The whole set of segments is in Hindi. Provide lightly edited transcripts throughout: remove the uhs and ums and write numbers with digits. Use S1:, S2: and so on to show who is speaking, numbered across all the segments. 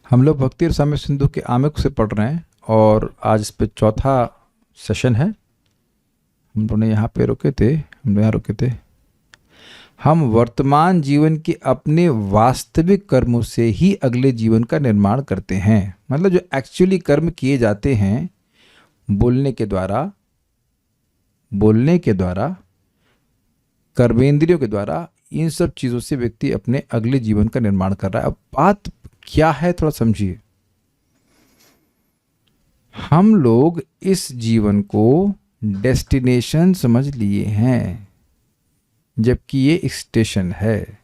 S1: हम लोग भक्ति रसामृत सिंधु के आमुख से पढ़ रहे हैं और आज इस पे चौथा सेशन है। हम लोग ने यहाँ पे रुके थे, हम वर्तमान जीवन के अपने वास्तविक कर्मों से ही अगले जीवन का निर्माण करते हैं। मतलब जो एक्चुअली कर्म किए जाते हैं बोलने के द्वारा, कर्मेंद्रियों के द्वारा, इन सब चीज़ों से व्यक्ति अपने अगले जीवन का निर्माण कर रहा है। अब बात क्या है थोड़ा समझिए। हम लोग इस जीवन को डेस्टिनेशन समझ लिए हैं, जबकि ये एक स्टेशन है।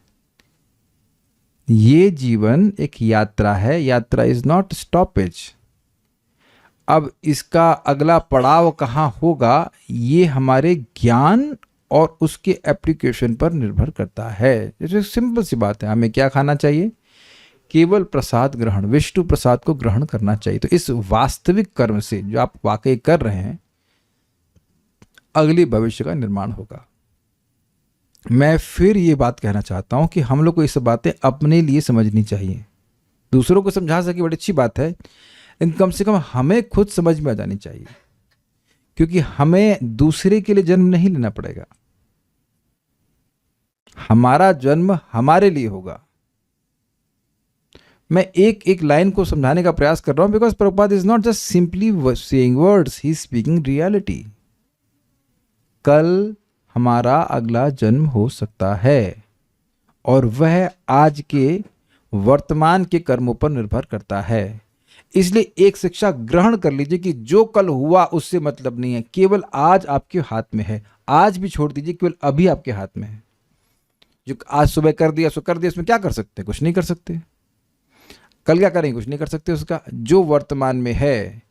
S1: ये जीवन एक यात्रा है। यात्रा इज नॉट स्टॉपेज। अब इसका अगला पड़ाव कहाँ होगा, ये हमारे ज्ञान और उसके एप्लीकेशन पर निर्भर करता है। जैसे सिंपल सी बात है, हमें क्या खाना चाहिए? केवल प्रसाद ग्रहण, विष्णु प्रसाद को ग्रहण करना चाहिए। तो इस वास्तविक कर्म से जो आप वाकई कर रहे हैं, अगली भविष्य का निर्माण होगा। मैं फिर ये बात कहना चाहता हूं कि हम लोग को ये सब बातें अपने लिए समझनी चाहिए। दूसरों को समझा सके बड़ी अच्छी बात है, लेकिन कम से कम हमें खुद समझ में आ जानी चाहिए, क्योंकि हमें दूसरे के लिए जन्म नहीं लेना पड़ेगा। हमारा जन्म हमारे लिए होगा। मैं एक एक लाइन को समझाने का प्रयास कर रहा हूं, because Prabhupada is not just simply saying words, he is speaking reality. कल हमारा अगला जन्म हो सकता है और वह आज के वर्तमान के कर्मों पर निर्भर करता है। इसलिए एक शिक्षा ग्रहण कर लीजिए कि जो कल हुआ उससे मतलब नहीं है, केवल आज आपके हाथ में है। आज भी छोड़ दीजिए, केवल अभी आपके हाथ में है। जो आज सुबह कर दिया सो कर दिया, इसमें क्या कर सकते हैं? कुछ नहीं कर सकते। कल क्या करेंगे? कुछ नहीं कर सकते। उसका जो वर्तमान में है,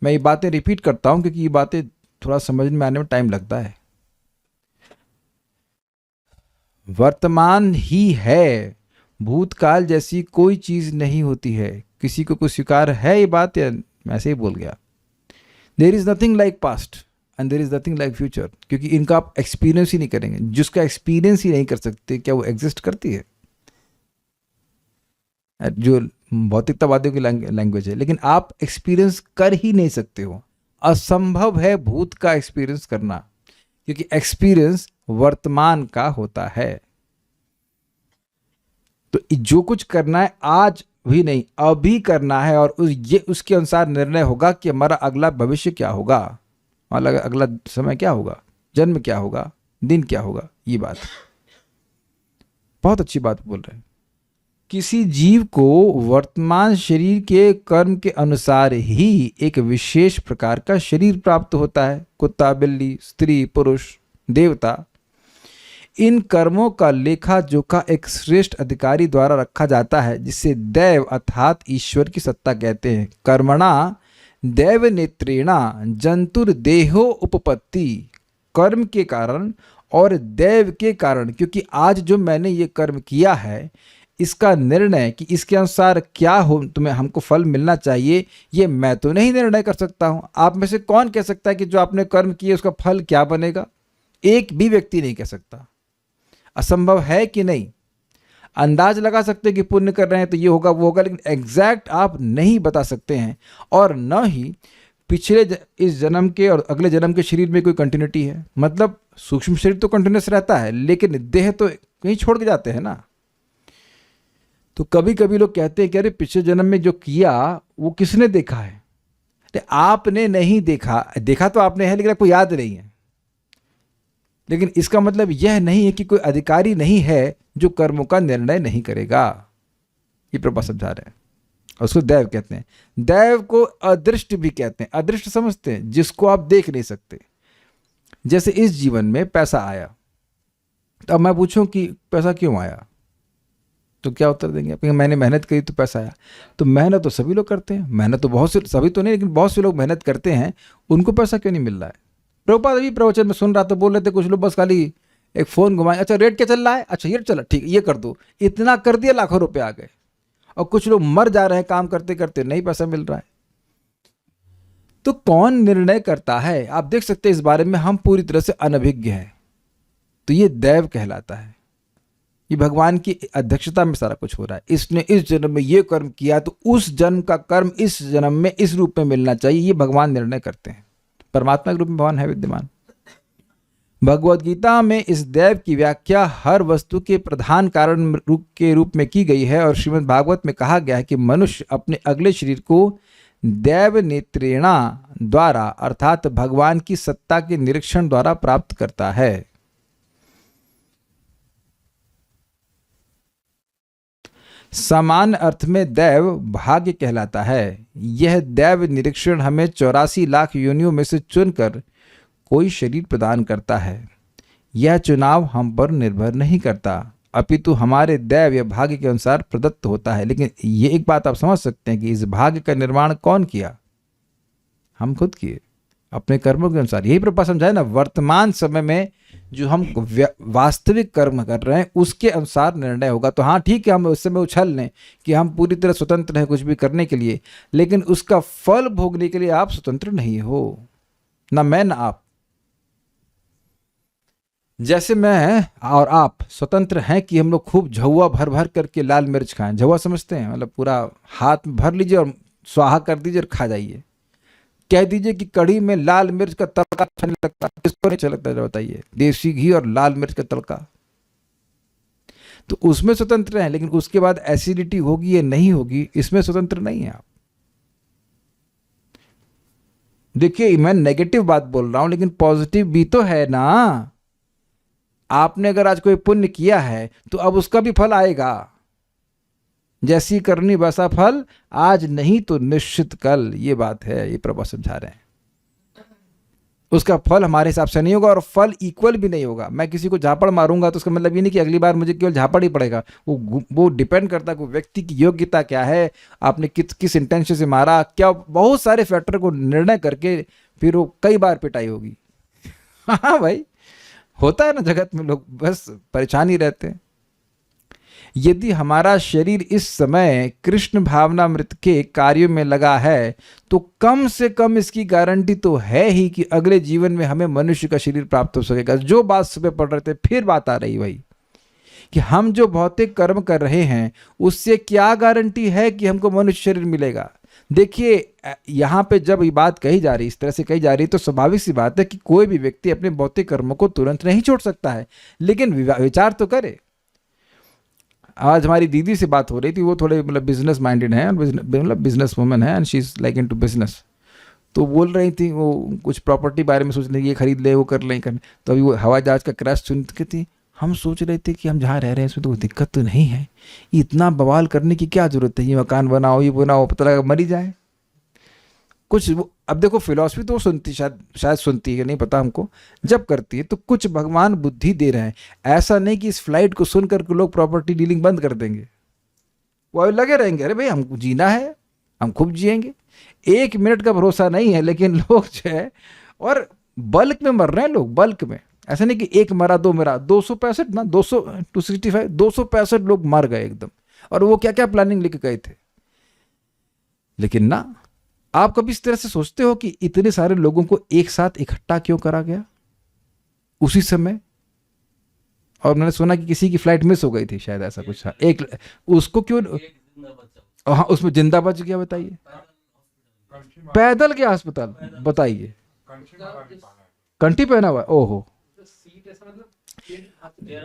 S1: मैं ये बातें रिपीट करता हूं क्योंकि ये बातें थोड़ा समझ में आने में टाइम लगता है। वर्तमान ही है, भूतकाल जैसी कोई चीज नहीं होती है। किसी को कुछ स्वीकार है ये बात, या मैं ऐसे ही बोल गया? There is nothing like past and there is nothing like future, क्योंकि इनका आप एक्सपीरियंस ही नहीं करेंगे। जिसका एक्सपीरियंस ही नहीं कर सकते, क्या वो एग्जिस्ट करती है? जो भौतिकतावादियों की लैंग्वेज है, लेकिन आप एक्सपीरियंस कर ही नहीं सकते हो। असंभव है भूत का एक्सपीरियंस करना, क्योंकि एक्सपीरियंस वर्तमान का होता है। तो जो कुछ करना है आज भी नहीं, अभी करना है, और ये उसके अनुसार निर्णय होगा कि हमारा अगला भविष्य क्या होगा, अगला समय क्या होगा, जन्म क्या होगा, दिन क्या होगा। ये बात बहुत अच्छी बात बोल रहे हैं। किसी जीव को वर्तमान शरीर के कर्म के अनुसार ही एक विशेष प्रकार का शरीर प्राप्त होता है। कुत्ता, बिल्ली, स्त्री, पुरुष, देवता, इन कर्मों का लेखा जोखा एक श्रेष्ठ अधिकारी द्वारा रखा जाता है, जिसे दैव अर्थात ईश्वर की सत्ता कहते हैं। कर्मणा दैव नेत्रेणा जंतुर देहो उपपत्ति। कर्म के कारण और दैव के कारण, क्योंकि आज जो मैंने ये कर्म किया है, इसका निर्णय कि इसके अनुसार क्या हो, तुम्हें हमको फल मिलना चाहिए, ये मैं तो नहीं निर्णय कर सकता हूं। आप में से कौन कह सकता है कि जो आपने कर्म किए उसका फल क्या बनेगा? एक भी व्यक्ति नहीं कह सकता। असंभव है कि नहीं? अंदाज लगा सकते कि पुण्य कर रहे हैं तो ये होगा वो होगा, लेकिन एग्जैक्ट आप नहीं बता सकते हैं। और न ही पिछले इस जन्म के और अगले जन्म के शरीर में कोई कंटिन्यूटी है। मतलब सूक्ष्म शरीर तो कंटिन्यूस रहता है, लेकिन देह तो कहीं छोड़ के जाते हैं ना। तो कभी कभी लोग कहते हैं कि अरे पिछले जन्म में जो किया वो किसने देखा है? आपने नहीं देखा। देखा तो आपने है, लेकिन आपको याद नहीं है। लेकिन इसका मतलब यह नहीं है कि कोई अधिकारी नहीं है जो कर्मों का निर्णय नहीं करेगा। ये प्रभा समझा रहे हैं, और उसको दैव कहते हैं। दैव को अदृष्ट भी कहते हैं। अदृष्ट समझते हैं, जिसको आप देख नहीं सकते। जैसे इस जीवन में पैसा आया, तो अब मैं पूछूं कि पैसा क्यों आया, तो क्या उत्तर देंगे? आप मैंने मेहनत करी तो पैसा आया। तो मेहनत तो सभी लोग करते हैं। मेहनत तो बहुत से, सभी तो नहीं, लेकिन बहुत से लोग मेहनत करते हैं, उनको पैसा क्यों नहीं मिल रहा है? प्रभुपाद अभी प्रवचन में सुन रहा था, बोल रहे थे कुछ लोग बस खाली एक फोन घुमाए, अच्छा रेट क्या चल रहा है, अच्छा ये चला, ठीक ये कर दो, इतना कर दिया, लाखों रुपए आ गए। और कुछ लोग मर जा रहे हैं काम करते करते, नहीं पैसा मिल रहा है। तो कौन निर्णय करता है? आप देख सकते हैं इस बारे में हम पूरी तरह से अनभिज्ञ हैं। तो ये दैव कहलाता है। ये भगवान की अध्यक्षता में सारा कुछ हो रहा है। इसने इस जन्म में ये कर्म किया तो उस जन्म का कर्म इस जन्म में इस रूप में मिलना चाहिए, ये भगवान निर्णय करते हैं। परमात्मा के रूप में भगवान है विद्यमान। भगवद गीता में इस दैव की व्याख्या हर वस्तु के प्रधान कारण के रूप में की गई है और श्रीमद् भागवत में कहा गया है कि मनुष्य अपने अगले शरीर को दैव नेत्रेणा द्वारा अर्थात भगवान की सत्ता के निरीक्षण द्वारा प्राप्त करता है। सामान्य अर्थ में दैव भाग्य कहलाता है। यह दैव निरीक्षण हमें 84 लाख योनियों में से चुनकर कोई शरीर प्रदान करता है। यह चुनाव हम पर निर्भर नहीं करता, अपितु हमारे दैव या भाग्य के अनुसार प्रदत्त होता है। लेकिन ये एक बात आप समझ सकते हैं कि इस भाग्य का निर्माण कौन किया? हम खुद किए अपने कर्मों के अनुसार। यही प्रभुपाद समझाए ना, वर्तमान समय में जो हम वास्तविक कर्म कर रहे हैं उसके अनुसार निर्णय होगा। तो हाँ ठीक है, हम उस समय उछल लें कि हम पूरी तरह स्वतंत्र हैं कुछ भी करने के लिए, लेकिन उसका फल भोगने के लिए आप स्वतंत्र नहीं हो, ना मैं ना आप। जैसे मैं और आप स्वतंत्र हैं कि हम लोग खूब झौवा भर भर करके लाल मिर्च खाएं। झौवा समझते हैं? मतलब पूरा हाथ में भर लीजिए और स्वाहा कर दीजिए और खा जाइए। कह दीजिए कि कढ़ी में लाल मिर्च का तड़का अच्छा नहीं लगता, किसको नहीं अच्छा लगता है बताइए? देसी घी और लाल मिर्च का तड़का, तो उसमें स्वतंत्र हैं। लेकिन उसके बाद एसिडिटी होगी या नहीं होगी, इसमें स्वतंत्र नहीं है आप। देखिए मैं नेगेटिव बात बोल रहा हूं, लेकिन पॉजिटिव भी तो है ना। आपने अगर आज कोई पुण्य किया है तो अब उसका भी फल आएगा। जैसी करनी वैसा फल, आज नहीं तो निश्चित कल। ये बात है, ये प्रभु समझा रहे हैं। उसका फल हमारे हिसाब से नहीं होगा और फल इक्वल भी नहीं होगा। मैं किसी को झापड़ मारूंगा तो उसका मतलब ये नहीं कि अगली बार मुझे केवल झापड़ ही पड़ेगा। वो डिपेंड करता है कि व्यक्ति की योग्यता क्या है, आपने किस इंटेंशन से मारा, क्या बहुत सारे फैक्टर को निर्णय करके फिर वो कई बार पिटाई होगी। हाँ भाई, होता है ना जगत में, लोग बस परेशान ही रहते हैं। यदि हमारा शरीर इस समय कृष्ण भावनामृत के कार्यों में लगा है तो कम से कम इसकी गारंटी तो है ही कि अगले जीवन में हमें मनुष्य का शरीर प्राप्त हो सकेगा। जो बात सुबह पढ़ रहे थे, फिर बात आ रही भाई कि हम जो भौतिक कर्म कर रहे हैं उससे क्या गारंटी है कि हमको मनुष्य शरीर मिलेगा। देखिए यहाँ पे जब ये बात कही जा रही, इस तरह से कही जा रही, तो स्वाभाविक सी बात है कि कोई भी व्यक्ति अपने भौतिक कर्मों को तुरंत नहीं छोड़ सकता है, लेकिन विचार तो करे। आज हमारी दीदी से बात हो रही थी, वो थोड़े मतलब बिजनेस माइंडेड है, मतलब बिजनेस वुमन है, and she is like into business. तो बोल रही थी वो कुछ प्रॉपर्टी बारे में सोच रही, ये खरीद ले वो कर ले करने। तो अभी वो हवाई जहाज का क्रैश सुन के थी, हम सोच रहे थे कि हम जहाँ रह रहे हैं इसमें तो कोई दिक्कत तो नहीं है, इतना बवाल करने की क्या जरूरत है, ये मकान बनाओ ये बनाओ, पता लगा मर ही जाए कुछ। अब देखो फिलॉसफी तो सुनती, शायद सुनती है, नहीं पता हमको, जब करती है तो कुछ भगवान बुद्धि दे रहे हैं। ऐसा नहीं कि इस फ्लाइट को सुन करके लोग प्रॉपर्टी डीलिंग बंद कर देंगे, वो लगे रहेंगे, अरे भाई हमको जीना है, हम खूब जिएंगे। 1 मिनट का भरोसा नहीं है, लेकिन लोग जो है, और बल्क में मर रहे हैं लोग, बल्क में। ऐसा नहीं कि एक मरा 2 मरा, 265 ना 265 265 लोग मर गए एकदम। और वो क्या क्या प्लानिंग लेके गए थे। लेकिन ना, आप कभी इस तरह से सोचते हो कि इतने सारे लोगों को एक साथ इकट्ठा क्यों करा गया उसी समय? और मैंने सुना कि किसी की फ्लाइट मिस हो गई थी शायद, ऐसा कुछ था। एक उसको क्यों, हाँ उसमें जिंदा बच गया, बताइए। पैदल के अस्पताल, बताइए, कंठी पहना हुआ, ओहो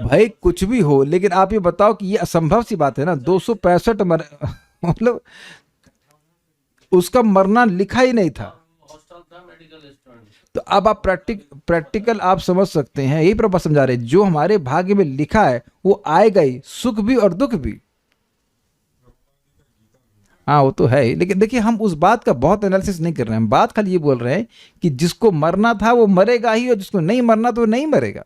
S1: भाई कुछ भी हो, लेकिन आप ये बताओ कि ये असंभव सी बात है ना। 265 मतलब उसका मरना लिखा ही नहीं था। तो अब आप प्रैक्टिकल आप समझ सकते हैं, यही प्रभु समझा रहे, जो हमारे भाग्य में लिखा है वो आएगा ही, सुख भी और दुख भी। हाँ वो तो है ही, लेकिन देखिए हम उस बात का बहुत एनालिसिस नहीं कर रहे हैं। हम बात खाली ये बोल रहे हैं कि जिसको मरना था वो मरेगा ही, और जिसको नहीं मरना तो वो नहीं मरेगा।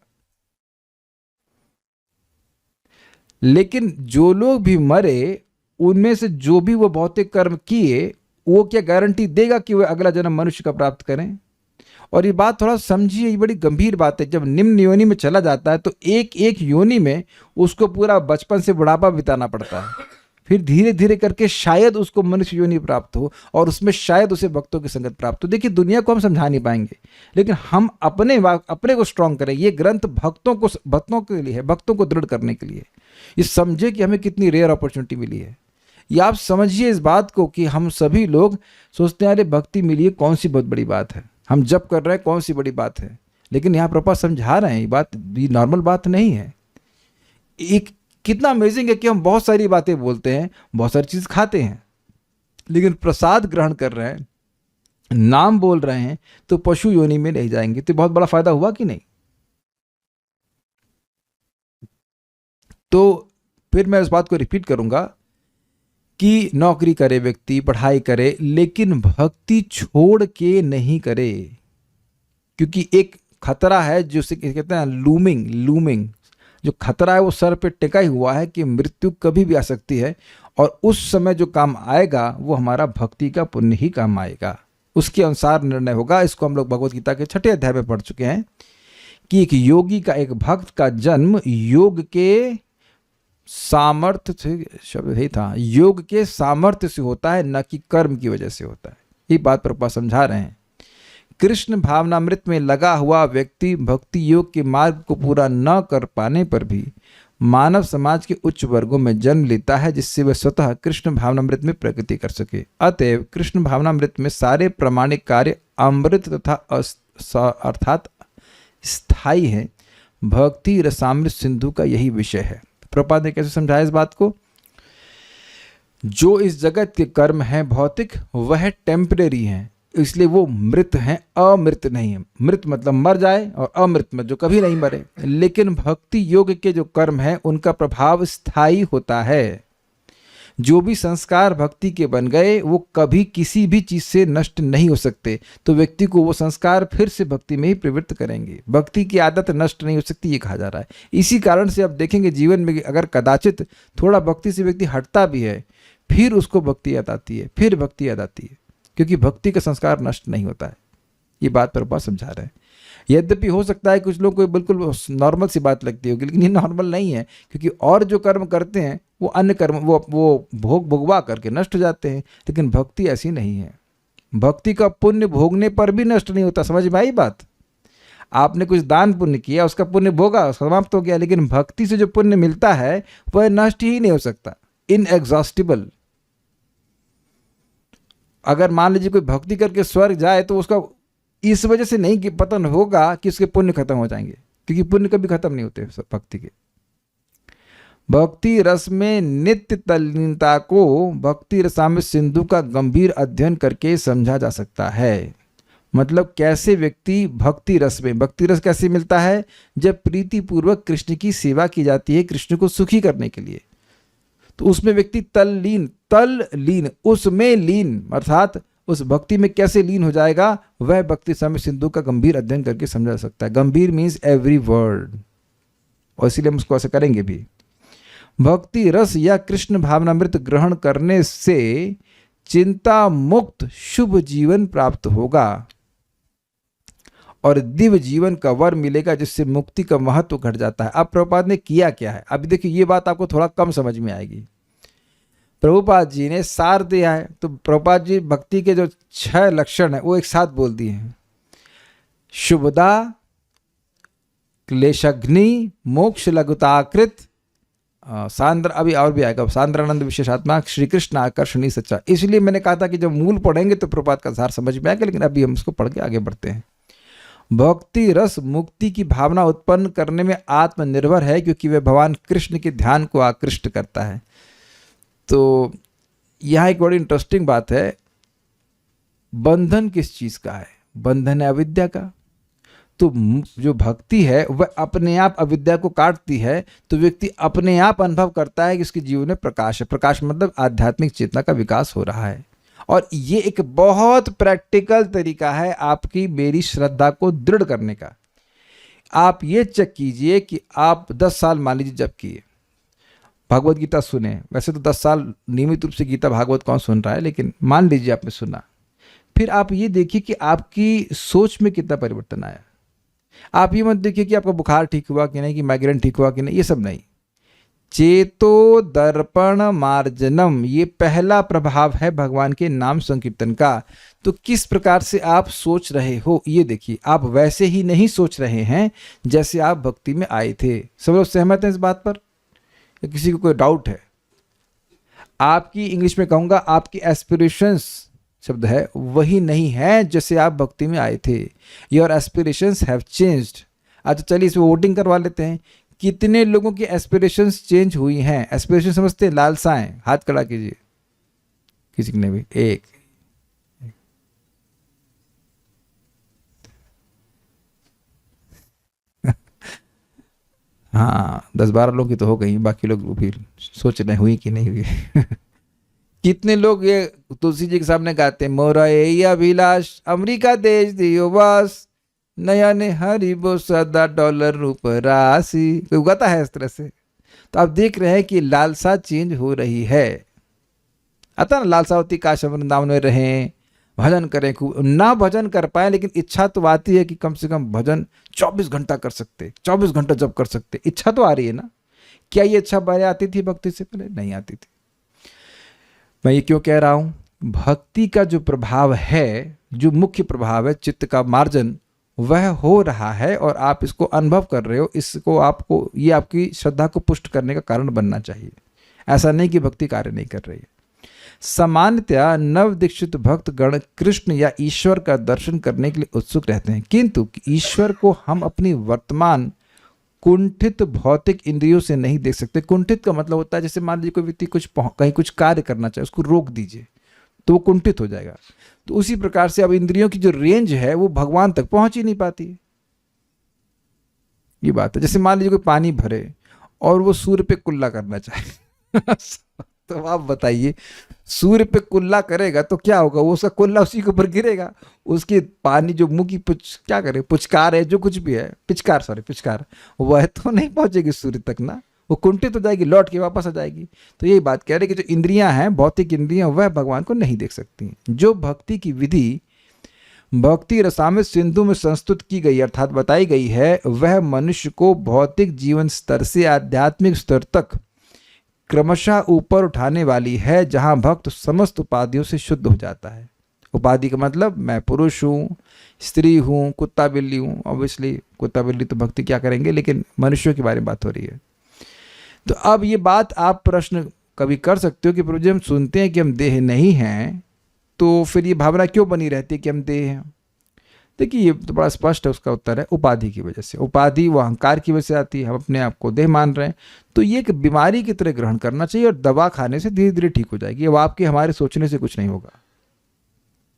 S1: लेकिन जो लोग भी मरे उनमें से जो भी वो भौतिक कर्म किए, वो क्या गारंटी देगा कि वो अगला जन्म मनुष्य का प्राप्त करें? और ये बात थोड़ा समझिए, ये बड़ी गंभीर बात है। जब निम्न योनि में चला जाता है तो एक एक योनि में उसको पूरा बचपन से बुढ़ापा बिताना पड़ता है। फिर धीरे धीरे करके शायद उसको मनुष्य योनि प्राप्त हो और उसमें शायद उसे भक्तों की संगत प्राप्त हो। देखिए दुनिया को हम समझा नहीं पाएंगे, लेकिन हम अपने को स्ट्रांग करें। ये ग्रंथ भक्तों के लिए है, भक्तों को दृढ़ करने के लिए। ये समझे कि हमें कितनी रेयर अपॉर्चुनिटी मिली है। ये आप समझिए इस बात को कि हम सभी लोग सोचते हैं अरे भक्ति मिली है, कौन सी बहुत बड़ी बात है, हम जप कर रहे हैं, कौन सी बड़ी बात है। लेकिन यहाँ प्रभुपाद समझा रहे हैं ये बात ये नॉर्मल बात नहीं है। एक कितना अमेजिंग है कि हम बहुत सारी बातें बोलते हैं, बहुत सारी चीज खाते हैं, लेकिन प्रसाद ग्रहण कर रहे हैं, नाम बोल रहे हैं, तो पशु योनि में नहीं जाएंगे। तो बहुत बड़ा फायदा हुआ कि नहीं? तो फिर मैं उस बात को रिपीट करूंगा कि नौकरी करे व्यक्ति, पढ़ाई करे, लेकिन भक्ति छोड़ के नहीं करे, क्योंकि एक खतरा है जो कहते हैं लूमिंग जो खतरा है वो सर पे टिका ही हुआ है कि मृत्यु कभी भी आ सकती है, और उस समय जो काम आएगा वो हमारा भक्ति का पुण्य ही काम आएगा, उसके अनुसार निर्णय होगा। इसको हम लोग भगवत गीता के 6ठे अध्याय में पढ़ चुके हैं कि एक योगी का, एक भक्त का जन्म योग के सामर्थ्य से, शब्द ही था, योग के सामर्थ्य से होता है, न कि कर्म की वजह से होता है। ये बात प्रभुपाद समझा रहे हैं। कृष्ण भावनामृत में लगा हुआ व्यक्ति भक्ति योग के मार्ग को पूरा न कर पाने पर भी मानव समाज के उच्च वर्गों में जन्म लेता है, जिससे वह स्वतः कृष्ण भावनामृत में प्रगति कर सके। अतएव कृष्ण भावनामृत में सारे प्रामाणिक कार्य अमृत तथा अर्थात स्थायी है। भक्ति रसामृत सिंधु का यही विषय है। प्रभुपाद ने कैसे समझाया इस बात को? जो इस जगत के कर्म हैं भौतिक, वह टेम्परेरी हैं, इसलिए वो मृत हैं, अमृत नहीं है। मृत मतलब मर जाए और अमृत मतलब जो कभी नहीं मरे। लेकिन भक्ति योग के जो कर्म हैं उनका प्रभाव स्थायी होता है। जो भी संस्कार भक्ति के बन गए वो कभी किसी भी चीज से नष्ट नहीं हो सकते, तो व्यक्ति को वो संस्कार फिर से भक्ति में ही प्रवृत्त करेंगे। भक्ति की आदत नष्ट नहीं हो सकती, ये कहा जा रहा है। इसी कारण से अब देखेंगे जीवन में अगर कदाचित थोड़ा भक्ति से व्यक्ति हटता भी है, फिर उसको भक्ति याद आती है, फिर भक्ति याद आती है, क्योंकि भक्ति का संस्कार नष्ट नहीं होता है। ये बात प्रभुपाद समझा रहे हैं। यद्यपि हो सकता है कुछ लोग को बिल्कुल नॉर्मल सी बात लगती होगी, लेकिन ये नॉर्मल नहीं है, क्योंकि और जो कर्म करते हैं वो अन्य कर्म वो भोगवा करके नष्ट हो जाते हैं, लेकिन भक्ति ऐसी नहीं है। भक्ति का पुण्य भोगने पर भी नष्ट नहीं होता। समझ में आई बात? आपने कुछ दान पुण्य किया, उसका पुण्य भोगा, समाप्त हो गया, लेकिन भक्ति से जो पुण्य मिलता है वह नष्ट ही नहीं हो सकता, इनएग्जॉस्टिबल। अगर मान लीजिए कोई भक्ति करके स्वर्ग जाए तो उसका इस वजह से नहीं कि पतन होगा कि उसके पुण्य खत्म हो जाएंगे, क्योंकि पुण्य कभी खत्म नहीं होते भक्ति के। भक्ति रस में नित्य तल्लीनता को भक्ति रसामृत सिंधु का गंभीर अध्ययन करके समझा जा सकता है। मतलब कैसे व्यक्ति भक्ति रस में, भक्ति रस कैसे मिलता है? जब प्रीति पूर्वक कृष्ण की सेवा की जाती है, कृष्ण को सुखी करने के लिए, तो उसमें व्यक्ति तल्लीन उसमें लीन अर्थात उस भक्ति में कैसे लीन हो जाएगा, वह भक्ति रसामृत सिंधु का गंभीर अध्ययन करके समझा जा सकता है। गंभीर मीन्स एवरी वर्ड, और इसीलिए हम उसको ऐसे करेंगे भी। भक्ति रस या कृष्ण भावनामृत ग्रहण करने से चिंता मुक्त शुभ जीवन प्राप्त होगा और दिव्य जीवन का वर मिलेगा, जिससे मुक्ति का महत्व घट जाता है। अब प्रभुपाद ने किया क्या है? अभी देखिए ये बात आपको थोड़ा कम समझ में आएगी। प्रभुपाद जी ने सार दिया है, तो प्रभुपाद जी भक्ति के जो 6 लक्षण है वो एक साथ बोल दिए हैं। शुभदा, क्लेशग्नि, मोक्ष लघुताकृत, सांद्र, अभी और भी आएगा, सांद्रानंद विशेषात्मा, श्री कृष्ण आकर्षणी सच्चा। इसलिए मैंने कहा था कि जब मूल पढ़ेंगे तो प्रभुपाद का सार समझ में आएगा, लेकिन अभी हम उसको पढ़ के आगे बढ़ते हैं। भक्ति रस मुक्ति की भावना उत्पन्न करने में आत्मनिर्भर है, क्योंकि वह भगवान कृष्ण के ध्यान को आकृष्ट करता है। तो यहाँ एक बड़ी इंटरेस्टिंग बात है, बंधन किस चीज का है? बंधन है अविद्या का। तो जो भक्ति है वह अपने आप अविद्या को काटती है, तो व्यक्ति अपने आप अनुभव करता है कि उसके जीवन में प्रकाश है। प्रकाश मतलब आध्यात्मिक चेतना का विकास हो रहा है। और ये एक बहुत प्रैक्टिकल तरीका है आपकी मेरी श्रद्धा को दृढ़ करने का। आप ये चेक कीजिए कि आप 10 साल मान लीजिए जब किए, भगवत गीता सुने, वैसे तो 10 साल नियमित रूप से गीता भागवत कौन सुन रहा है, लेकिन मान लीजिए आपने सुना, फिर आप ये देखिए कि आपकी सोच में कितना परिवर्तन आया। आप ये मत देखिए कि आपका बुखार ठीक हुआ कि नहीं, कि माइग्रेन ठीक हुआ कि नहीं, ये सब नहीं। चेतो दर्पण मार्जनम, ये पहला प्रभाव है भगवान के नाम संकीर्तन का। तो किस प्रकार से आप सोच रहे हो, ये देखिए, आप वैसे ही नहीं सोच रहे हैं जैसे आप भक्ति में आए थे। सब लोग सहमत हैं इस बात पर, या किसी को कोई डाउट है? आपकी, इंग्लिश में कहूंगा, आपकी एस्पिरेशंस शब्द है, वही नहीं है जैसे आप भक्ति में आए थे। Your aspirations have changed. अच्छा चलिए इसमें वोटिंग करवा लेते हैं, कितने लोगों की एस्पिरेशंस चेंज हुई हैं? एस्पिरेशन समझते हैं, लालसाएं, हाथ खड़ा कीजिए, किसी ने भी एक। हाँ 10-12 लोग की तो हो गई, बाकी लोग भी सोच रहे हुई कि नहीं हुई। कितने लोग ये तुलसी जी के सामने गाते हैं, मोरा ये अभिलाष अमेरिका देश दियो बस, नया ने हरिबो सदा डॉलर रूप राशि, तो गाता है इस तरह से। तो आप देख रहे हैं कि लालसा चेंज हो रही है। आता ना, लालसा होती काश हम वृंदावन में रहें, भजन करें खूब, ना भजन कर पाए लेकिन इच्छा तो आती है कि कम से कम भजन 24 घंटा कर सकते, 24 घंटा जब कर सकते, इच्छा तो आ रही है ना। क्या ये इच्छा पहले आती थी भक्ति से पहले? नहीं आती थी। मैं ये क्यों कह रहा हूं? भक्ति का जो प्रभाव है, जो मुख्य प्रभाव है चित्त का मार्जन, वह हो रहा है और आप इसको अनुभव कर रहे हो। इसको आपको, ये आपकी श्रद्धा को पुष्ट करने का कारण बनना चाहिए। ऐसा नहीं कि भक्ति कार्य नहीं कर रही है। सामान्यतया नव दीक्षित भक्त गण कृष्ण या ईश्वर का दर्शन करने के लिए उत्सुक रहते हैं, किंतु ईश्वर को हम अपनी वर्तमान कुंठित भौतिक इंद्रियों से नहीं देख सकते। कुंठित का मतलब होता है, जैसे मान लीजिए कोई व्यक्ति कहीं कुछ कार्य करना चाहे, उसको रोक दीजिए तो वो कुंठित हो जाएगा। तो उसी प्रकार से अब इंद्रियों की जो रेंज है वो भगवान तक पहुंच ही नहीं पाती है। ये बात है। जैसे मान लीजिए कोई पानी भरे और वो सूर्य पे कुल्ला करना चाहे तो आप बताइए, सूर्य पे कुल्ला करेगा तो क्या होगा? वो उसका कुल्ला उसी के ऊपर गिरेगा, उसकी पानी जो मुंह की क्या करे, पुचकार है, जो कुछ भी है, पिचकार, वह तो नहीं पहुंचेगी सूर्य तक ना, वो कुंठित हो जाएगी, लौट के वापस आ जाएगी। तो यही बात कह रहे कि जो इंद्रियां हैं, भौतिक इंद्रियां, वह भगवान को नहीं देख सकती। जो भक्ति की विधि भक्ति रसामृत सिंधु में संस्तुत की गई अर्थात बताई गई है, वह मनुष्य को भौतिक जीवन स्तर से आध्यात्मिक स्तर तक क्रमशः ऊपर उठाने वाली है, जहां भक्त समस्त उपाधियों से शुद्ध हो जाता है। उपाधि का मतलब मैं पुरुष हूँ, स्त्री हूँ, कुत्ता बिल्ली हूँ। ऑब्वियसली कुत्ता बिल्ली तो भक्ति क्या करेंगे, लेकिन मनुष्यों के बारे में बात हो रही है। तो अब ये बात आप प्रश्न कभी कर सकते हो कि प्रभु जी हम सुनते हैं कि हम देह नहीं हैं, तो फिर ये भावना क्यों बनी रहती है कि हम देह हैं? देखिए ये तो बड़ा स्पष्ट है, उसका उत्तर है उपाधि की वजह से। उपाधि वो अहंकार की वजह से आती है, हम अपने आप को देह मान रहे हैं। तो ये एक बीमारी की तरह ग्रहण करना चाहिए और दवा खाने से धीरे धीरे ठीक हो जाएगी। वो आपके हमारे सोचने से कुछ नहीं होगा।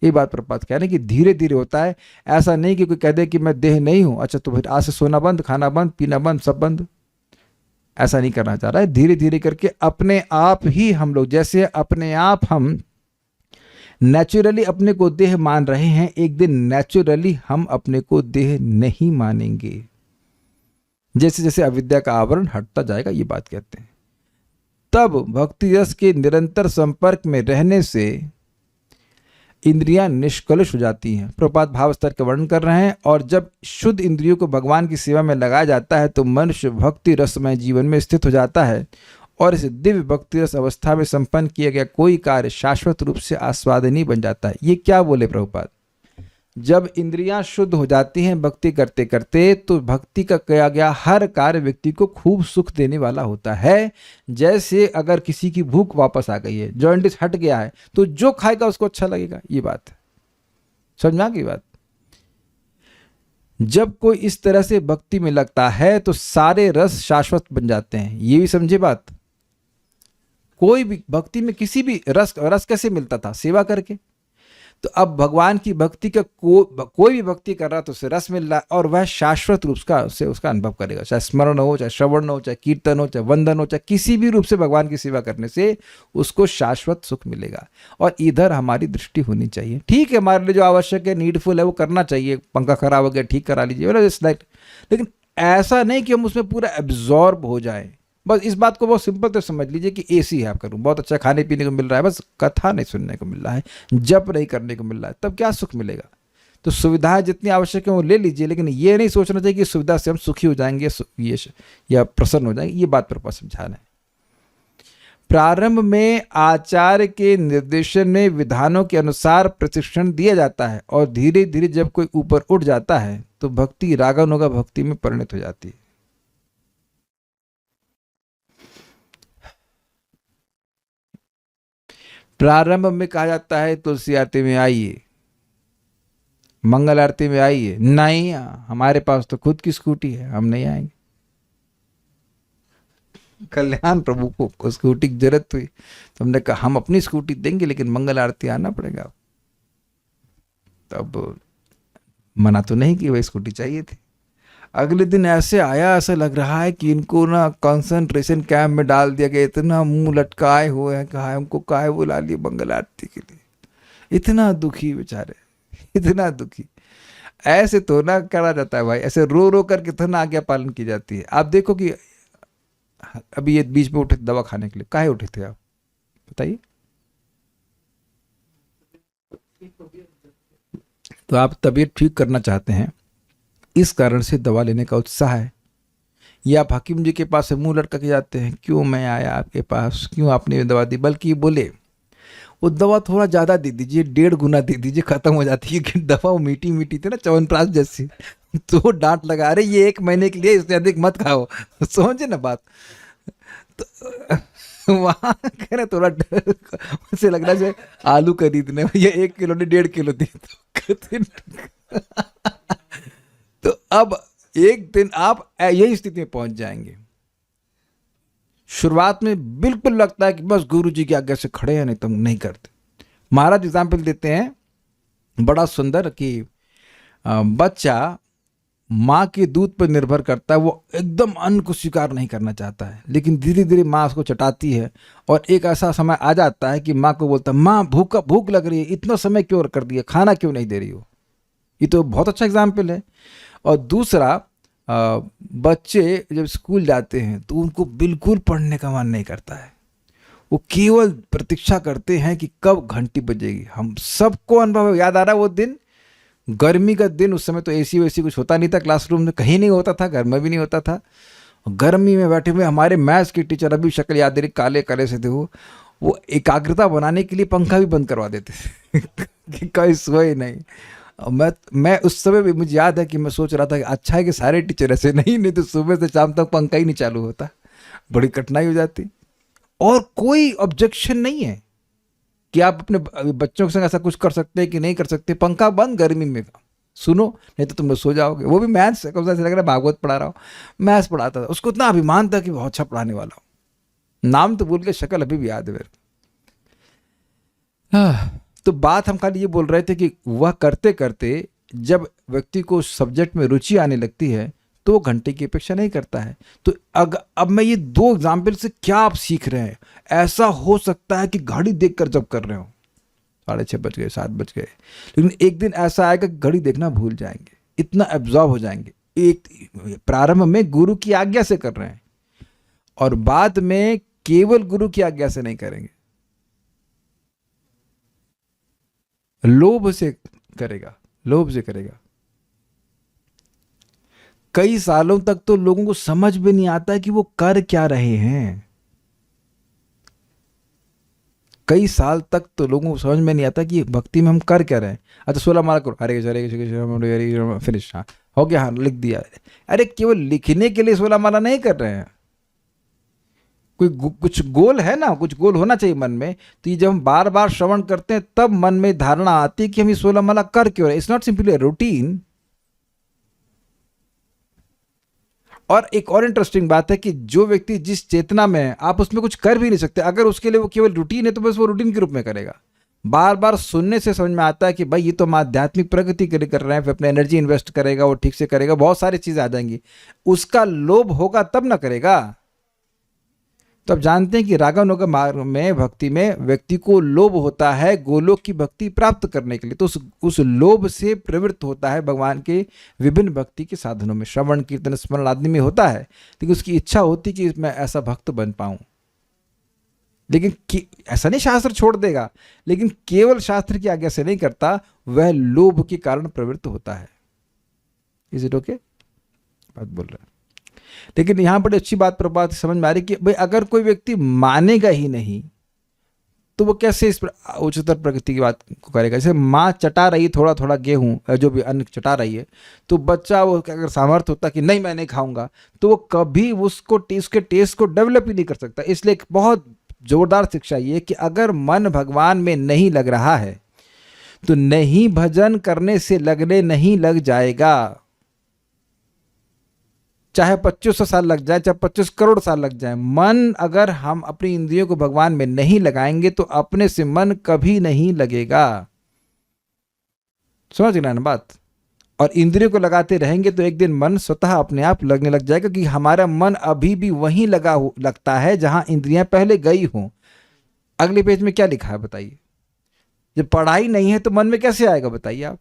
S1: ये बात प्रपात कह रहे हैं कि धीरे धीरे होता है। ऐसा नहीं कि कोई कह दे कि मैं देह नहीं हूं, अच्छा तो फिर आज से सोना बंद, खाना बंद, पीना बंद, सब बंद। ऐसा नहीं करना चाह रहा है। धीरे धीरे करके अपने आप ही हम लोग, जैसे अपने आप हम नेचुरली अपने को देह मान रहे हैं, एक दिन नेचुरली हम अपने को देह नहीं मानेंगे। जैसे जैसे अविद्या का आवरण हटता जाएगा, ये बात कहते हैं। तब भक्ति रस के निरंतर संपर्क में रहने से इंद्रियां निष्कलुष हो जाती हैं। प्रपात भाव स्तर का वर्णन कर रहे हैं। और जब शुद्ध इंद्रियों को भगवान की सेवा में लगाया जाता है तो मनुष्य भक्ति रसमय जीवन में स्थित हो जाता है और इस दिव्य भक्ति रस अवस्था में संपन्न किया गया कोई कार्य शाश्वत रूप से आस्वादनीय बन जाता है। ये क्या बोले प्रभुपाद? जब इंद्रियां शुद्ध हो जाती हैं भक्ति करते करते, तो भक्ति का किया गया हर कार्य व्यक्ति को खूब सुख देने वाला होता है। जैसे अगर किसी की भूख वापस आ गई है, जॉन्डिस हट गया है, तो जो खाएगा उसको अच्छा लगेगा। ये बात है, समझ में आ गई बात? जब कोई इस तरह से भक्ति में लगता है तो सारे रस शाश्वत बन जाते हैं। ये भी समझे बात? कोई भी भक्ति में किसी भी रस कैसे मिलता था? सेवा करके। तो अब भगवान की भक्ति का कोई भी भक्ति कर रहा तो उसे रस मिल रहा है और वह शाश्वत रूप से उसका अनुभव करेगा। चाहे स्मरण हो, चाहे श्रवण हो, चाहे कीर्तन हो, चाहे वंदन हो, चाहे किसी भी रूप से भगवान की सेवा करने से उसको शाश्वत सुख मिलेगा। और इधर हमारी दृष्टि होनी चाहिए। ठीक है, हमारे लिए जो आवश्यक है, नीडफुल है, वो करना चाहिए। पंखा खराब हो गया, ठीक करा लीजिए, लेकिन ऐसा नहीं कि हम उसमें पूरा एब्जॉर्ब हो जाए। बस इस बात को बहुत सिंपल तो समझ लीजिए कि एसी है आपका रूम, बहुत अच्छा खाने पीने को मिल रहा है, बस कथा नहीं सुनने को मिल रहा है, जप नहीं करने को मिल रहा है, तब क्या सुख मिलेगा? तो सुविधाएं जितनी आवश्यक है वो ले लीजिए, लेकिन ये नहीं सोचना चाहिए कि सुविधा से हम सुखी हो जाएंगे या प्रसन्न हो जाएंगे। ये बात पर समझाना है। प्रारंभ में आचार्य के निर्देशन में विधानों के अनुसार प्रशिक्षण दिया जाता है और धीरे धीरे जब कोई ऊपर उठ जाता है तो भक्ति रागानुगा भक्ति में परिणत हो जाती है। प्रारंभ में कहा जाता है तुलसी आरती में आइए, मंगल आरती में आइए, नहीं हमारे पास तो खुद की स्कूटी है, हम नहीं आएंगे। कल्याण प्रभु को स्कूटी की जरूरत हुई तो हमने कहा हम अपनी स्कूटी देंगे लेकिन मंगल आरती आना पड़ेगा। तब मना तो नहीं कि वही स्कूटी चाहिए थी। अगले दिन ऐसे आया, ऐसा लग रहा है कि इनको ना कंसंट्रेशन कैंप में डाल दिया गया, इतना मुंह लटकाए हुए हैं, कहा हमको काहे बुला लिए मंगल आरती के लिए। इतना दुखी बेचारे, इतना दुखी। ऐसे तो ना करा जाता है भाई, ऐसे रो रो कर कितना आज्ञा पालन की जाती है। आप देखो कि अभी ये बीच में उठे दवा खाने के लिए, काहे उठे थे आप बताइए? तो आप तबीयत ठीक करना चाहते हैं, इस कारण से दवा लेने का उत्साह है, या आप हकीम जी के पास से मुंह लटका के जाते हैं, क्यों मैं आया आपके पास, क्यों आपने दवा दी, बल्कि बोले वो दवा थोड़ा ज़्यादा दे दीजिए, 1.5 गुना दे दीजिए, खत्म हो जाती है। कि दवा वो मीठी मीठी थी ना च्यवनप्राश जैसी, तो डांट लगा रहे ये 1 महीने के लिए, इससे अधिक मत खाओ। समझे ना बात? तो वहाँ कह रहे थोड़ा मुझे लग रहा है आलू खरीदने, ये 1 किलो ने 1.5 किलो दे दो। तो अब एक दिन आप यही स्थिति में पहुंच जाएंगे। शुरुआत में बिल्कुल लगता है कि बस गुरु जी की आज्ञा से खड़े हैं, नहीं तो नहीं करते। महाराज एग्जाम्पल देते हैं बड़ा सुंदर कि बच्चा माँ के दूध पर निर्भर करता है, वो एकदम अन्न को स्वीकार नहीं करना चाहता है, लेकिन धीरे धीरे माँ उसको चटाती है और एक ऐसा समय आ जाता है कि माँ को बोलता है माँ भूख लग रही है, इतना समय क्यों कर दिया, खाना क्यों नहीं दे रही हो। ये तो बहुत अच्छा एग्जाम्पल है। और दूसरा, बच्चे जब स्कूल जाते हैं तो उनको बिल्कुल पढ़ने का मन नहीं करता है, वो केवल प्रतीक्षा करते हैं कि कब घंटी बजेगी। हम सबको अनुभव याद आ रहा है वो दिन, गर्मी का दिन, उस समय तो एसी वैसी कुछ होता नहीं था, क्लासरूम में कहीं नहीं होता था, घर में भी नहीं होता था। गर्मी में बैठे हुए हमारे मैथ्स के टीचर, अभी शक्ल याद रही, काले काले से थे वो एकाग्रता बनाने के लिए पंखा भी बंद करवा देते थे कि कोई सोए नहीं। मैं उस समय भी मुझे याद है कि मैं सोच रहा था कि अच्छा है कि सारे टीचर ऐसे नहीं तो सुबह से शाम तक पंखा ही नहीं चालू होता, बड़ी कठिनाई हो जाती। और कोई ऑब्जेक्शन नहीं है कि आप अपने बच्चों के संग ऐसा कुछ कर सकते हैं कि नहीं कर सकते, पंखा बंद गर्मी में, सुनो नहीं तो तुम लोग सो जाओगे। वो भी मैथ्स, कब से लग रहा है भागवत पढ़ा रहा हो, मैथ्स पढ़ाता था, उसको इतना अभिमान था कि बहुत अच्छा पढ़ाने वाला हो। नाम तो भूल के शक्ल अभी भी याद है मेरे। तो बात हम खाली ये बोल रहे थे कि वह करते करते जब व्यक्ति को सब्जेक्ट में रुचि आने लगती है तो घंटे की अपेक्षा नहीं करता है। तो अब मैं ये 2 एग्जाम्पल से क्या आप सीख रहे हैं? ऐसा हो सकता है कि घड़ी देखकर जब कर रहे हो 6:30 बज गए, 7 बज गए, लेकिन एक दिन ऐसा आएगा कि घड़ी देखना भूल जाएंगे, इतना एब्जॉर्ब हो जाएंगे। एक प्रारंभ में गुरु की आज्ञा से कर रहे हैं और बाद में केवल गुरु की आज्ञा से नहीं करेंगे, लोभ से करेगा, लोभ से करेगा। कई सालों तक तो लोगों को समझ भी नहीं आता कि वो कर क्या रहे हैं। कई साल तक तो लोगों को समझ में नहीं आता कि भक्ति में हम कर क्या रहे हैं। अच्छा 16 माला करो, हरे कृष्ण हरे कृष्ण, फिनिश, हाँ हो गया, हाँ लिख दिया। अरे केवल लिखने के लिए 16 माला नहीं कर रहे हैं, कोई कुछ गोल है ना, कुछ गोल होना चाहिए मन में। तो ये जब हम बार बार श्रवण करते हैं तब मन में धारणा आती है कि हम ये 16 माला कर क्यों रहे। It's not simply a routine. और एक और इंटरेस्टिंग बात है कि जो व्यक्ति जिस चेतना में है आप उसमें कुछ कर भी नहीं सकते। अगर उसके लिए वो केवल रूटीन है तो बस वो रूटीन के रूप में करेगा। बार बार सुनने से समझ में आता है कि भाई ये तो हम आध्यात्मिक प्रगति के लिए कर रहे हैं, फिर अपने एनर्जी इन्वेस्ट करेगा, वो ठीक से करेगा, बहुत सारी चीजें आ जाएंगी। उसका लोभ होगा तब ना करेगा। तो आप जानते हैं कि रागानुगा मार्ग में भक्ति में व्यक्ति को लोभ होता है गोलोक की भक्ति प्राप्त करने के लिए, तो उस लोभ से प्रवृत्त होता है भगवान के विभिन्न भक्ति के साधनों में। श्रवण कीर्तन स्मरण आदि में होता है, लेकिन उसकी इच्छा होती कि मैं ऐसा भक्त बन पाऊं। लेकिन ऐसा नहीं शास्त्र छोड़ देगा, लेकिन केवल शास्त्र की आज्ञा से नहीं करता, वह लोभ के कारण प्रवृत्त होता है। Is it okay? बात बोल रहा है। लेकिन यहाँ बड़ी अच्छी बात प्रभात समझ में आ रही कि भाई अगर कोई व्यक्ति मानेगा ही नहीं तो वो कैसे इस उच्चतर प्रकृति की बात को करेगा। जैसे माँ चटा रही थोड़ा थोड़ा गेहूँ जो भी अन्न चटा रही है, तो बच्चा वो अगर सामर्थ्य होता कि नहीं मैं नहीं खाऊंगा, तो वो कभी उसके टेस्ट को डेवलप ही नहीं कर सकता। इसलिए एक बहुत जोरदार शिक्षा ये कि अगर मन भगवान में नहीं लग रहा है तो नहीं भजन करने से लगने नहीं लग जाएगा, चाहे 2500 साल लग जाए, चाहे 25 करोड़ साल लग जाए। मन अगर हम अपनी इंद्रियों को भगवान में नहीं लगाएंगे तो अपने से मन कभी नहीं लगेगा। समझ गए ना बात। और इंद्रियों को लगाते रहेंगे तो एक दिन मन स्वतः अपने आप लगने लग जाएगा, कि हमारा मन अभी भी वहीं लगता है जहां इंद्रियां पहले गई हों। अगले पेज में क्या लिखा है बताइए। जब पढ़ाई नहीं है तो मन में कैसे आएगा बताइए आप।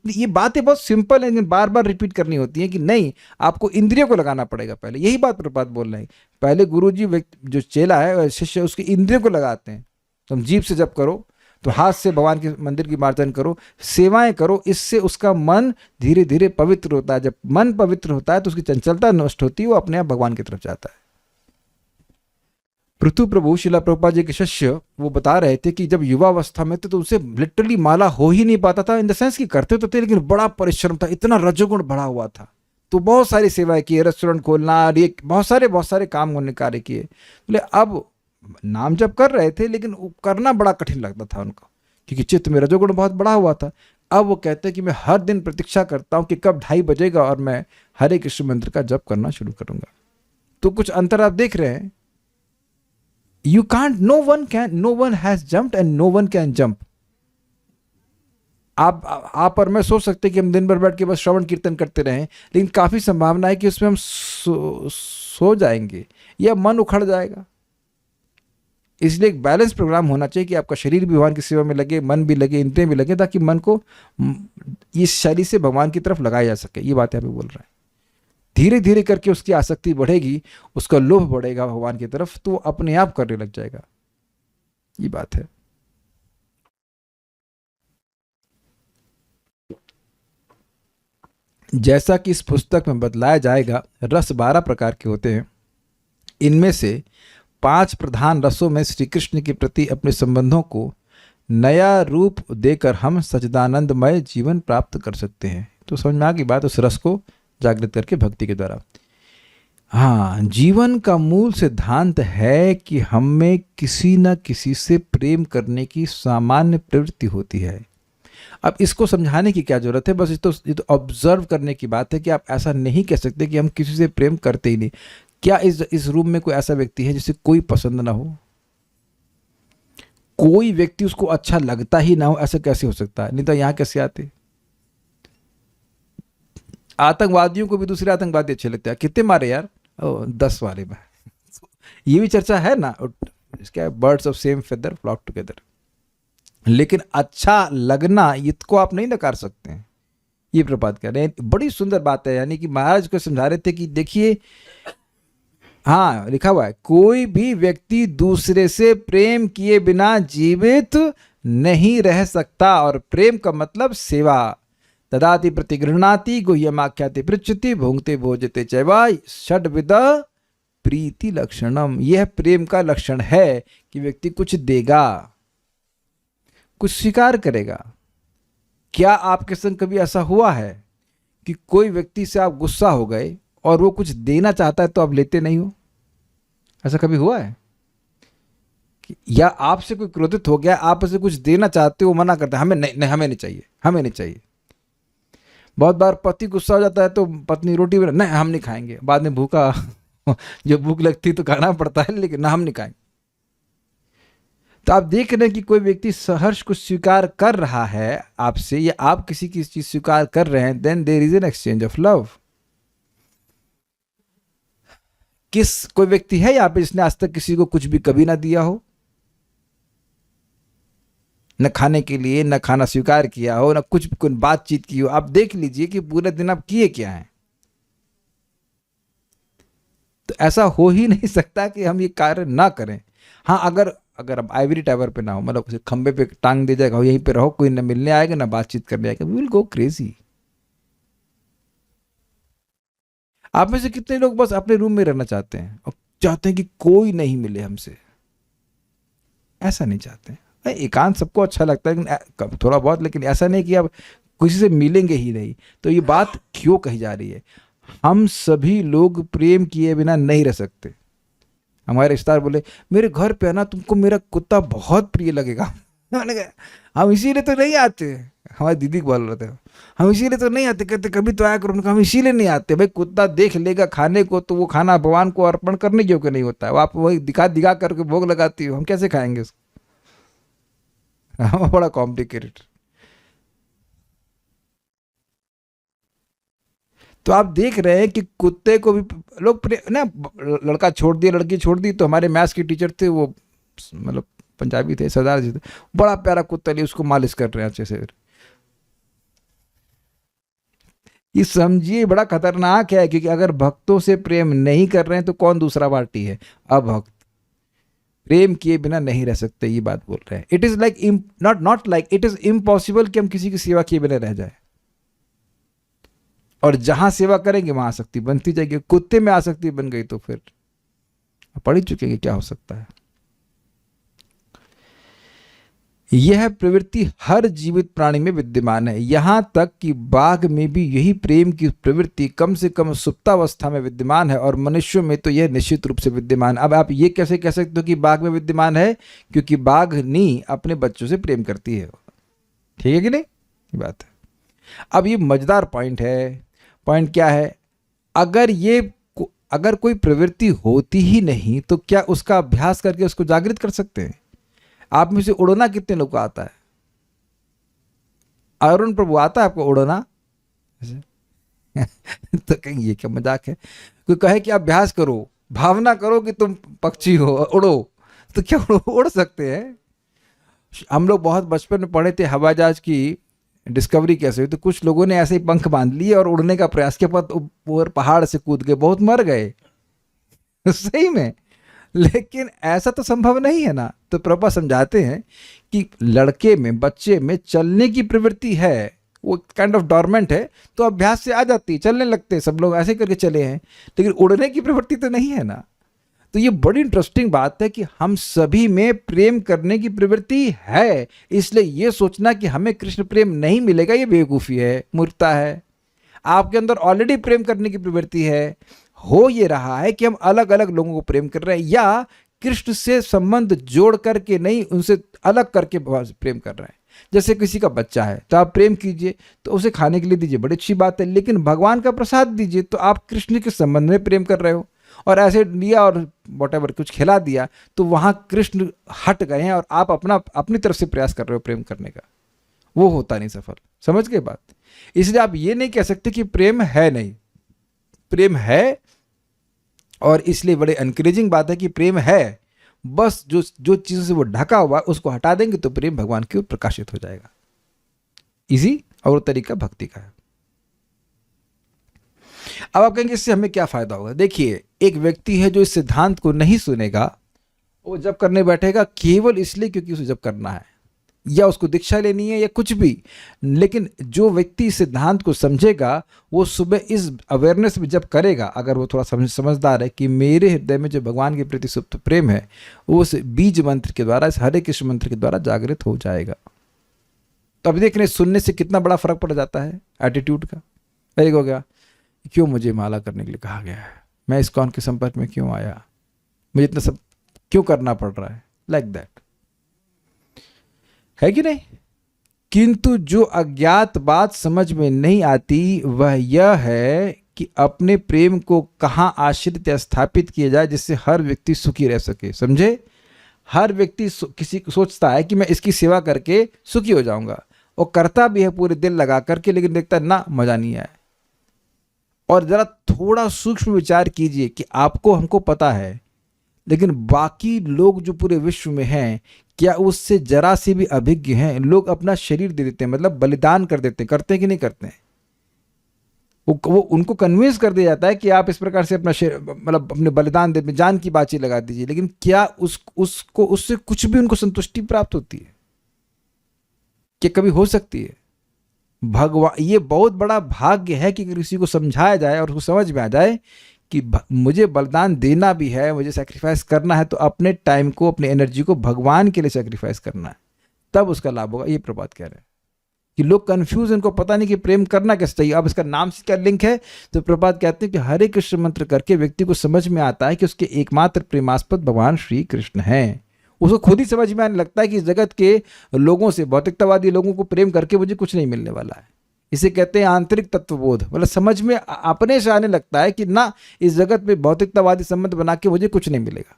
S1: ये बातें बहुत सिंपल है, लेकिन बार बार रिपीट करनी होती है कि नहीं, आपको इंद्रियों को लगाना पड़ेगा पहले। यही बात प्रभुपाद बोल रहे हैं। पहले गुरुजी जो चेला है शिष्य, उसकी इंद्रियों को लगाते हैं। तुम जीभ से जप करो, तो हाथ से भगवान के मंदिर की मार्जन करो, सेवाएं करो, इससे उसका मन धीरे धीरे पवित्र होता है। जब मन पवित्र होता है तो उसकी चंचलता नष्ट होती है, वो अपने आप भगवान की तरफ जाता है। पृथु प्रभु शिला प्रभुपाद जी के शिष्य वो बता रहे थे कि जब युवावस्था में थे तो उनसे लिटरली माला हो ही नहीं पाता था। इन द सेंस कि करते तो थे लेकिन बड़ा परिश्रम था, इतना रजोगुण बढ़ा हुआ था। तो बहुत सारी सेवाएं की, रेस्टोरेंट खोलना, ये बहुत सारे काम होने कार्य किए। बोले अब नाम जप कर रहे थे लेकिन करना बड़ा कठिन लगता था उनको, क्योंकि चित्त में रजोगुण बहुत बढ़ा हुआ था। अब वो कहते हैं कि मैं हर दिन प्रतीक्षा करता हूँ कि कब 2:30 बजेगा और मैं हरे कृष्ण मंत्र का जप करना शुरू करूंगा। तो कुछ अंतर आप देख रहे हैं। You can't, no one has jumped and no one can jump. आप और मैं सोच सकते हैं कि हम दिन भर बैठ के बस श्रवण कीर्तन करते रहें, लेकिन काफी संभावना है कि उसमें हम सो जाएंगे या मन उखड़ जाएगा। इसलिए एक बैलेंस प्रोग्राम होना चाहिए कि आपका शरीर भी भगवान की सेवा में लगे, मन भी लगे, इंद्रियां भी लगे, ताकि मन को इस शैली से भगवान की तरफ लगाया जा सके। ये बात यहाँ पे बोल रहे हैं। धीरे धीरे करके उसकी आसक्ति बढ़ेगी, उसका लोभ बढ़ेगा भगवान की तरफ, तो वो अपने आप करने लग जाएगा। ये बात है। जैसा कि इस पुस्तक में बतलाया जाएगा, रस 12 प्रकार के होते हैं। इनमें से 5 प्रधान रसों में श्री कृष्ण के प्रति अपने संबंधों को नया रूप देकर हम सच्चिदानंदमय जीवन प्राप्त कर सकते हैं। तो समझ में आ गई बात, उस रस को जागृत करके भक्ति के द्वारा। हाँ, जीवन का मूल सिद्धांत है कि हम में किसी न किसी से प्रेम करने की सामान्य प्रवृत्ति होती है। अब इसको समझाने की क्या जरूरत है, बस ये तो ऑब्जर्व करने की बात है कि आप ऐसा नहीं कह सकते कि हम किसी से प्रेम करते ही नहीं। क्या इस रूम में कोई ऐसा व्यक्ति है जिसे कोई पसंद ना हो? कोई व्यक्ति उसको अच्छा लगता ही ना हो, ऐसा कैसे हो सकता है? नहीं तो यहां कैसे आते? आतंकवादियों को भी दूसरे आतंकवादी अच्छे लगते हैं। कितने मारे यार? 10 मारे। ये भी चर्चा है ना, इसका birds of same feather flock together. लेकिन अच्छा लगना इसको आप नहीं नकार सकते हैं। ये प्रपात कह रहे हैं, बड़ी सुंदर बात है। यानी कि महाराज को समझा रहे थे कि देखिए, हाँ लिखा हुआ है, कोई भी व्यक्ति दूसरे से प्रेम किए बिना जीवित नहीं रह सकता। और प्रेम का मतलब सेवा। तदाति प्रतिगृहणाति गुह्यमाख्याति पृच्छति भुंक्ते भोजते चैवा षड्विध प्रीति लक्षणम। यह प्रेम का लक्षण है कि व्यक्ति कुछ देगा, कुछ स्वीकार करेगा। क्या आपके संग कभी ऐसा हुआ है कि कोई व्यक्ति से आप गुस्सा हो गए और वो कुछ देना चाहता है तो आप लेते नहीं हो? ऐसा कभी हुआ है? या आपसे कोई क्रोधित हो गया, आप उसे कुछ देना चाहते हो, मना करता है, हमें नहीं, हमें नहीं चाहिए, हमें नहीं चाहिए। बहुत बार पति गुस्सा हो जाता है तो पत्नी रोटी बना, नहीं हम नहीं खाएंगे, बाद में भूखा जो भूख लगती तो खाना पड़ता है, लेकिन ना हम नहीं खाएंगे। तो आप देख रहे हैं कि कोई व्यक्ति सहर्ष को स्वीकार कर रहा है आपसे, या आप किसी की चीज स्वीकार कर रहे हैं, then there is an exchange of love. कोई व्यक्ति है यहाँ पे जिसने आज तक किसी को कुछ भी कभी ना दिया हो? न खाने के लिए, न खाना स्वीकार किया हो, न कुछ बातचीत की हो। आप देख लीजिए कि पूरे दिन आप किए क्या हैं। तो ऐसा हो ही नहीं सकता कि हम ये कार्य ना करें। हाँ, अगर अब आइवरी टावर पे ना हो, मतलब खंबे पे टांग दे जाएगा, यहीं पे रहो, कोई ना मिलने आएगा ना बातचीत करने आएगा, वी विल गो क्रेजी। आप में से कितने लोग बस अपने रूम में रहना चाहते हैं और चाहते हैं कि कोई नहीं मिले हमसे? ऐसा नहीं चाहते हैं। एकांत सबको अच्छा लगता है, लेकिन थोड़ा बहुत, लेकिन ऐसा नहीं कि आप किसी से मिलेंगे ही नहीं। तो ये बात क्यों कही जा रही है? हम सभी लोग प्रेम किए बिना नहीं रह सकते। हमारे रिश्तेदार बोले मेरे घर पे आना, तुमको मेरा कुत्ता बहुत प्रिय लगेगा। मैंने कहा हम इसीलिए तो नहीं आते। हमारी दीदी को बोल रहे थे, हम इसीलिए तो नहीं आते। कहते कभी तो आया करो। हम इसीलिए नहीं आते भाई, कुत्ता देख लेगा खाने को तो वो खाना भगवान को अर्पण करने योग्य नहीं होता है। वो आप वही दिखा दिखा करके भोग लगाती हो, हम कैसे खाएंगे उसको? बड़ा कॉम्प्लिकेटेड। तो आप देख रहे हैं कि कुत्ते को भी लोग ना, लड़का छोड़ दिया लड़की छोड़ दी। तो हमारे मैथ्स के टीचर थे, वो मतलब पंजाबी थे, सरदार जी थे, बड़ा प्यारा कुत्ता लिए उसको मालिश कर रहे हैं अच्छे से। ये समझिए बड़ा खतरनाक है, क्योंकि अगर भक्तों से प्रेम नहीं कर रहे हैं तो कौन दूसरा पार्टी है? अभक्त। प्रेम किए बिना नहीं रह सकते, ये बात बोल रहे हैं। It is like not like, it is impossible कि हम किसी की सेवा किए बिना रह जाए। और जहां सेवा करेंगे वहां आसक्ति बनती जाएगी। कुत्ते में आसक्ति बन गई तो फिर पढ़ ही चुके कि क्या हो सकता है। यह प्रवृत्ति हर जीवित प्राणी में विद्यमान है, यहां तक कि बाघ में भी यही प्रेम की प्रवृत्ति कम से कम सुप्तावस्था में विद्यमान है, और मनुष्यों में तो यह निश्चित रूप से विद्यमान। अब आप ये कैसे कह सकते हो कि बाघ में विद्यमान है? क्योंकि बाघनी अपने बच्चों से प्रेम करती है। ठीक है कि नहीं? ये बात है। अब ये मजेदार पॉइंट है। पॉइंट क्या है? अगर कोई प्रवृत्ति होती ही नहीं तो क्या उसका अभ्यास करके उसको जागृत कर सकते हैं? आप में से उड़ना कितने लोग को आता है? अरुण प्रभु, आता है आपको उड़ना? तो कहेंगे ये क्या मजाक है। कोई कहे कि अभ्यास करो, भावना करो कि तुम पक्षी हो, उड़ो, तो क्या उड़ सकते हैं? हम लोग बहुत बचपन में पढ़े थे हवाई जहाज की डिस्कवरी कैसे हुई, तो कुछ लोगों ने ऐसे ही पंख बांध लिए और उड़ने का प्रयास किया, पर ऊपर पहाड़ से कूद गए, बहुत मर गए। सही में। लेकिन ऐसा तो संभव नहीं है ना। तो प्रभुपाद समझाते हैं कि लड़के में, बच्चे में चलने की प्रवृत्ति है, वो काइंड ऑफ डॉर्मेंट है, तो अभ्यास से आ जाती है, चलने लगते हैं, सब लोग ऐसे करके चले हैं। लेकिन उड़ने की प्रवृत्ति तो नहीं है ना। तो ये बड़ी इंटरेस्टिंग बात है कि हम सभी में प्रेम करने की प्रवृत्ति है। इसलिए ये सोचना कि हमें कृष्ण प्रेम नहीं मिलेगा, ये बेवकूफ़ी है, मूर्खता है। आपके अंदर ऑलरेडी प्रेम करने की प्रवृत्ति है। हो ये रहा है कि हम अलग अलग लोगों को प्रेम कर रहे हैं, या कृष्ण से संबंध जोड़ करके नहीं, उनसे अलग करके प्रेम कर रहे हैं। जैसे किसी का बच्चा है तो आप प्रेम कीजिए, तो उसे खाने के लिए दीजिए, बड़ी अच्छी बात है। लेकिन भगवान का प्रसाद दीजिए, तो आप कृष्ण के संबंध में प्रेम कर रहे हो। और ऐसे लिया और वॉटेवर कुछ खिला दिया, तो वहां कृष्ण हट गए हैं और आप अपनी तरफ से प्रयास कर रहे हो प्रेम करने का। वो होता नहीं सफल। समझ गए बात? इसलिए आप ये नहीं कह सकते कि प्रेम है नहीं। प्रेम है, और इसलिए बड़े एनकरेजिंग बात है कि प्रेम है। बस जो चीजों से वो ढका हुआ उसको हटा देंगे तो प्रेम भगवान की ओर प्रकाशित हो जाएगा। इजी और तरीका भक्ति का है। अब आप कहेंगे इससे हमें क्या फायदा होगा? देखिए, एक व्यक्ति है जो इस सिद्धांत को नहीं सुनेगा, वो जब करने बैठेगा केवल इसलिए क्योंकि उसे जब करना है, या उसको दीक्षा लेनी है, या कुछ भी। लेकिन जो व्यक्ति इस सिद्धांत को समझेगा, वो सुबह इस अवेयरनेस में जब करेगा, अगर वो थोड़ा समझदार है कि मेरे हृदय में जो भगवान के प्रति सुप्त प्रेम है, वो उस बीज मंत्र के द्वारा, इस हरे कृष्ण मंत्र के द्वारा जागृत हो जाएगा। तो अभी देख रहे हैं सुनने से कितना बड़ा फर्क पड़ जाता है एटीट्यूड का। एक हो गया, क्यों मुझे माला करने के लिए कहा गया है, मैं इस्कॉन के संपर्क में क्यों आया, मुझे इतना सब क्यों करना पड़ रहा है, लाइक दैट, है कि नहीं? किंतु जो अज्ञात बात समझ में नहीं आती वह यह है कि अपने प्रेम को कहाँ आश्रित या स्थापित किया जाए जिससे हर व्यक्ति सुखी रह सके। समझे? हर व्यक्ति किसी सोचता है कि मैं इसकी सेवा करके सुखी हो जाऊंगा, और करता भी है पूरे दिल लगा करके, लेकिन देखता है ना मजा नहीं आया। और जरा थोड़ा सूक्ष्म विचार कीजिए कि आपको, हमको पता है, लेकिन बाकी लोग जो पूरे विश्व में हैं, क्या उससे जरा से भी अभिज्ञ हैं? लोग अपना शरीर दे देते हैं, मतलब बलिदान कर देते हैं, करते हैं कि नहीं करते हैं? वो उनको कन्विंस कर दिया जाता है कि आप इस प्रकार से अपना मतलब अपने बलिदान दे, जान की बाजी लगा दीजिए। लेकिन क्या उसको उससे कुछ भी उनको संतुष्टि प्राप्त होती है? क्या कभी हो सकती है? भगवान, ये बहुत बड़ा भाग्य है कि किसी को समझाया जाए और उसको समझ में आ जाए कि मुझे बलिदान देना भी है, मुझे सेक्रीफाइस करना है, तो अपने टाइम को, अपनी एनर्जी को भगवान के लिए सेक्रीफाइस करना है, तब उसका लाभ होगा। ये प्रभात कह रहे हैं कि लोग कंफ्यूज, इनको पता नहीं कि प्रेम करना कैसे चाहिए। अब इसका नाम से क्या लिंक है? तो प्रभात कहते हैं कि हरे कृष्ण मंत्र करके व्यक्ति को समझ में आता है कि उसके एकमात्र प्रेमास्पद भगवान श्री कृष्ण हैं। उसको खुद ही समझ में आने लगता है कि इस जगत के लोगों से, भौतिकतावादी लोगों को प्रेम करके मुझे कुछ नहीं मिलने वाला है। इसे कहते हैं आंतरिक तत्वबोध, मतलब समझ में अपने से आने लगता है कि ना, इस जगत में भौतिकतावादी संबंध बना के मुझे कुछ नहीं मिलेगा।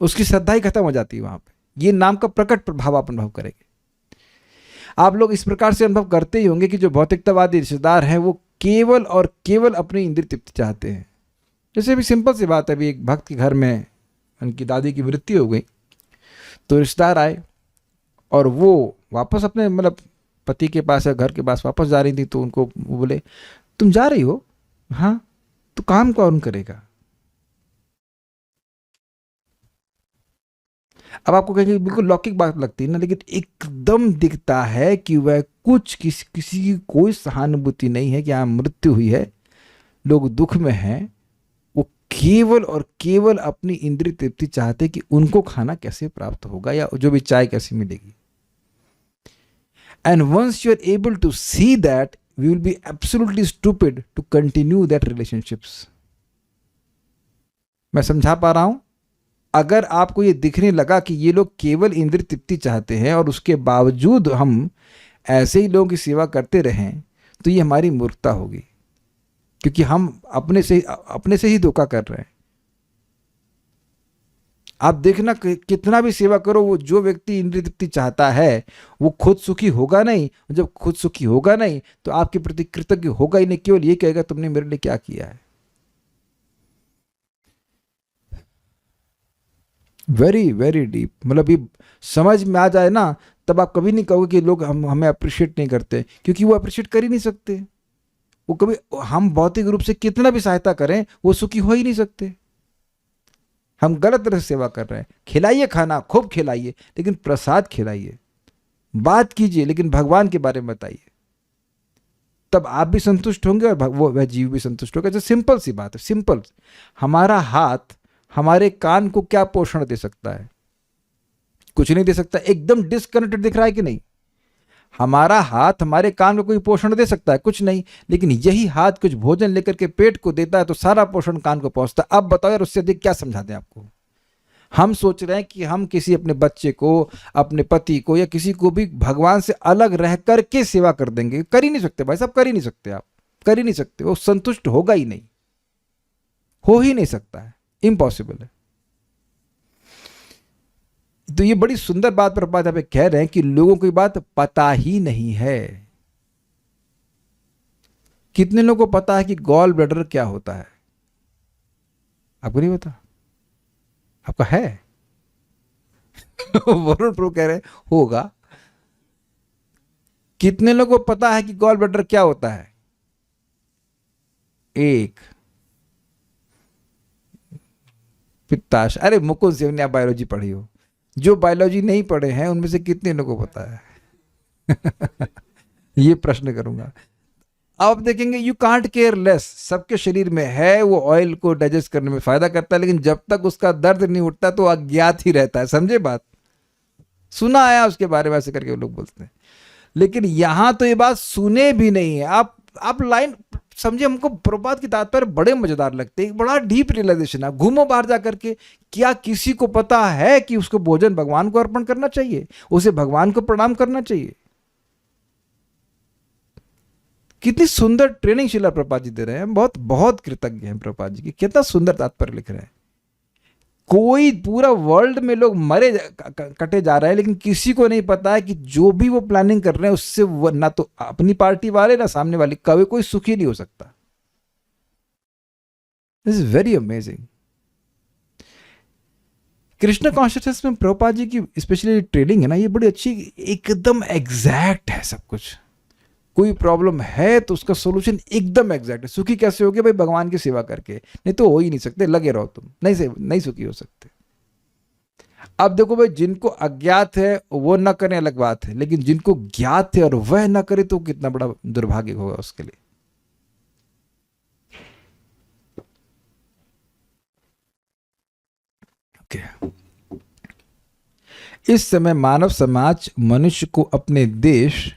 S1: उसकी श्रद्धा ही खत्म हो जाती है वहां पे। ये नाम का प्रकट प्रभाव आप अनुभव करेंगे। आप लोग इस प्रकार से अनुभव करते ही होंगे कि जो भौतिकतावादी रिश्तेदार हैं वो केवल और केवल अपनी इंद्रिय तृप्ति चाहते हैं। जैसे भी सिंपल सी बात है, अभी एक भक्त के घर में उनकी दादी की मृत्यु हो गई, तो रिश्तेदार आए और वो वापस अपने मतलब पति के पास या घर के पास वापस जा रही थी, तो उनको वो बोले, तुम जा रही हो? हाँ। तो काम कौन करेगा? अब आपको कहेंगे बिल्कुल लौकिक बात लगती है ना, लेकिन एकदम दिखता है कि वह कुछ किसी की कोई सहानुभूति नहीं है कि यहाँ मृत्यु हुई है, लोग दुख में हैं, वो केवल और केवल अपनी इंद्रिय तृप्ति चाहते कि उनको खाना कैसे प्राप्त होगा या जो भी चाय कैसे मिलेगी। And once you are able to see that, we will be absolutely stupid to continue that relationships. मैं समझा पा रहा हूं? अगर आपको ये दिखने लगा कि ये लोग केवल इंद्रिय तृप्ति चाहते हैं और उसके बावजूद हम ऐसे ही लोगों की सेवा करते रहें, तो ये हमारी मूर्खता होगी, क्योंकि हम अपने से ही धोखा कर रहे हैं। आप देखना कितना भी सेवा करो, वो जो व्यक्ति इंद्रिय तृप्ति चाहता है वो खुद सुखी होगा नहीं। जब खुद सुखी होगा नहीं तो आपके प्रति कृतज्ञ होगा ही नहीं, केवल ये कहेगा तुमने मेरे लिए क्या किया है। वेरी वेरी डीप, मतलब ये समझ में आ जाए ना, तब आप कभी नहीं कहोगे कि लोग हमें अप्रिशिएट नहीं करते, क्योंकि वो अप्रिशिएट कर ही नहीं सकते। वो कभी, हम भौतिक रूप से कितना भी सहायता करें वो सुखी हो ही नहीं सकते। हम गलत तरह से सेवा कर रहे हैं। खिलाइए खाना, खूब खिलाइए, लेकिन प्रसाद खिलाइए, बात कीजिए, लेकिन भगवान के बारे में बताइए, तब आप भी संतुष्ट होंगे और वह जीव भी संतुष्ट होगा। जो सिंपल सी बात है, सिंपल। हमारा हाथ हमारे कान को क्या पोषण दे सकता है? कुछ नहीं दे सकता। एकदम डिस्कनेक्टेड दिख रहा है कि नहीं? हमारा हाथ हमारे कान को कोई पोषण दे सकता है? कुछ नहीं। लेकिन यही हाथ कुछ भोजन लेकर के पेट को देता है तो सारा पोषण कान को पहुंचता है। अब बताओ यार, उससे अधिक क्या समझा दें आपको? हम सोच रहे हैं कि हम किसी अपने बच्चे को, अपने पति को या किसी को भी भगवान से अलग रह करके सेवा कर देंगे। कर ही नहीं सकते भाई साहब, कर ही नहीं सकते। आप कर ही नहीं सकते। वो संतुष्ट होगा ही नहीं, हो ही नहीं सकता है, इम्पॉसिबल है। तो ये बड़ी सुंदर बात प्रभुपाद यहाँ पे कह रहे हैं कि लोगों को ये बात पता ही नहीं है। कितने लोगों को पता है कि गॉल ब्लैडर क्या होता है? आपको नहीं पता? आपका है? वरुण प्रभु कह रहे होगा। कितने लोगों को पता है कि गॉल ब्लैडर क्या होता है? एक पित्ताशय। अरे मुकुंद सिंह ने आप बायोलॉजी पढ़ी हो। जो बायोलॉजी नहीं पढ़े हैं उनमें से कितने लोगों को पता है? ये प्रश्न करूंगा। आप देखेंगे यू कांट केयर लेस, सबके शरीर में है, वो ऑयल को डाइजेस्ट करने में फायदा करता है, लेकिन जब तक उसका दर्द नहीं उठता तो अज्ञात ही रहता है। समझे बात? सुना आया उसके बारे में, ऐसे करके लोग बोलते हैं। लेकिन यहां तो ये बात सुने भी नहीं है। आप लाइन समझे। हमको प्रभुपाद की तात्पर्य बड़े मजेदार लगते हैं, बड़ा डीप रियलाइजेशन है। घूमो बाहर जाकर के, क्या किसी को पता है कि उसको भोजन भगवान को अर्पण करना चाहिए, उसे भगवान को प्रणाम करना चाहिए? कितनी सुंदर ट्रेनिंग शिला प्रभुपाद जी दे रहे हैं। बहुत बहुत कृतज्ञ हैं प्रभुपाद जी की, कितना सुंदर तात्पर्य लिख रहे हैं। कोई पूरा वर्ल्ड में लोग मरे कटे जा रहे हैं, लेकिन किसी को नहीं पता है कि जो भी वो प्लानिंग कर रहे हैं उससे ना तो अपनी पार्टी वाले ना सामने वाले, कभी कोई सुखी नहीं हो सकता। This is very amazing. Krishna consciousness में प्रभुपाद जी की स्पेशली ट्रेनिंग है ना, ये बड़ी अच्छी, एकदम एग्जैक्ट है सब कुछ। कोई प्रॉब्लम है तो उसका सोल्यूशन एकदम एग्जैक्ट है। सुखी कैसे होगे भाई? भगवान की सेवा करके, नहीं तो हो ही नहीं सकते। लगे रहो तुम, नहीं सुखी हो सकते। अब देखो भाई, जिनको अज्ञात है वो ना करें अलग बात है, लेकिन जिनको ज्ञात है और वह ना करे तो कितना बड़ा दुर्भाग्य होगा उसके लिए। ओके। इस समय मानव समाज मनुष्य को अपने देश,